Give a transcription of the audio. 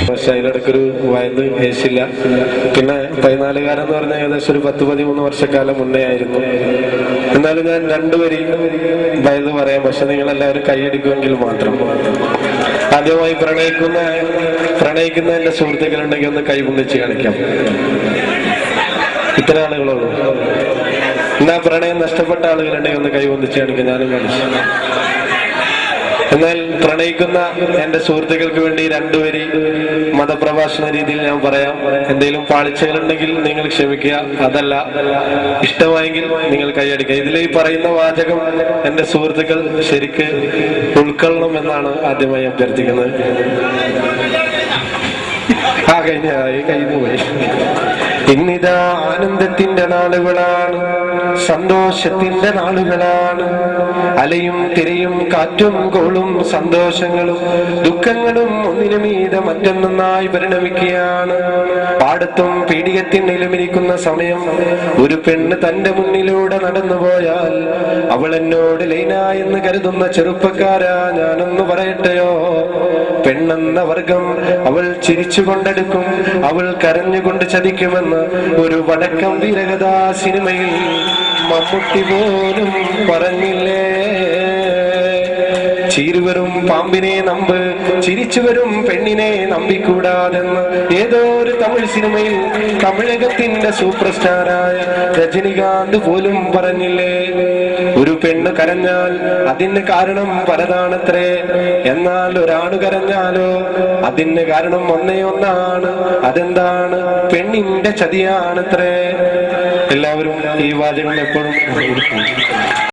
പക്ഷെ അതിലിടക്കൊരു വയത് ഏശില്ല. പിന്നെ 14 എന്ന് പറഞ്ഞാൽ ഏകദേശം ഒരു 10-13 വർഷക്കാലം മുന്നേ ആയിരുന്നു. എന്നാലും ഞാൻ രണ്ടുപേരും വയത് പറയാം, പക്ഷെ നിങ്ങളെല്ലാവരും കൈയടിക്കുമെങ്കിൽ മാത്രം. ആദ്യമായി പ്രണയിക്കുന്ന എന്റെ സുഹൃത്തുക്കളുണ്ടെങ്കിൽ ഒന്ന് കൈപൊന്നിച്ച് കാണിക്കാം. ഇത്ര ആളുകളുള്ളൂ. എന്നാ പ്രണയം നഷ്ടപ്പെട്ട ആളുകളുണ്ടെങ്കിൽ ഒന്ന് കൈപൊന്നിച്ച് കാണിക്കാം. ഞാനും കാണിച്ചു. എന്നാൽ പ്രണയിക്കുന്ന എന്റെ സുഹൃത്തുക്കൾക്ക് വേണ്ടി രണ്ടുപേരി മതപ്രഭാഷണ രീതിയിൽ ഞാൻ പറയാം. എന്തെങ്കിലും പാളിച്ചകളുണ്ടെങ്കിൽ നിങ്ങൾ ക്ഷമിക്കുക, അതല്ല ഇഷ്ടമായെങ്കിൽ നിങ്ങൾ കൈയടിക്കുക. ഇതിൽ ഈ പറയുന്ന വാചകം എന്റെ സുഹൃത്തുക്കൾ ശരിക്ക് ഉൾക്കൊള്ളണം എന്നാണ് ആദ്യമായി അഭ്യർത്ഥിക്കുന്നത്. കഴിഞ്ഞു പോയി. ഇന്നിതാ ആനന്ദത്തിന്റെ നാളുകളാണ്, സന്തോഷത്തിന്റെ നാളുകളാണ്. അലയും തിരയും കാറ്റും കോളും സന്തോഷങ്ങളും ദുഃഖങ്ങളും ഒന്നിനു മീതെ മറ്റൊന്നായി പരിണമിക്കുകയാണ്. പാടത്തും പീഡികത്തിനിലുമിരിക്കുന്ന സമയം ഒരു പെണ്ണ് തന്റെ മുന്നിലൂടെ നടന്നുപോയാൽ അവൾ എന്നോട് ലൈന എന്ന് കരുതുന്ന ചെറുപ്പക്കാരാ, ഞാനൊന്ന് പറയട്ടെയോ, പെണ്ണെന്ന വർഗം അവൾ ചിരിച്ചുകൊണ്ടെടുക്കും, അവൾ കരഞ്ഞുകൊണ്ട് ചതിക്കുമെന്ന് ഒരു വടക്കം വീരകഥാ സിനിമയിൽ മമ്മൂട്ടി പോലും പറഞ്ഞില്ലേ. ചീരുവരും പാമ്പിനെ നമ്പ്, ചിരിച്ചു വരും പെണ്ണിനെ നമ്പിക്കൂടാതെന്ന് ഏതോ ഒരു തമിഴ് സിനിമയിൽ തമിഴകത്തിന്റെ സൂപ്പർ സ്റ്റാറായ രജനികാന്ത് പോലും പറഞ്ഞില്ലേ. ഒരു പെണ്ണ് കരഞ്ഞാൽ അതിന് കാരണം പലതാണത്രേ, എന്നാൽ ഒരാണ് കരഞ്ഞാലോ അതിന് കാരണം ഒന്നേ ഒന്നാണ്. അതെന്താണ്? പെണ്ണിന്റെ ചതിയാണത്രേ. എല്ലാവരും ഈ വാചകം എപ്പോഴും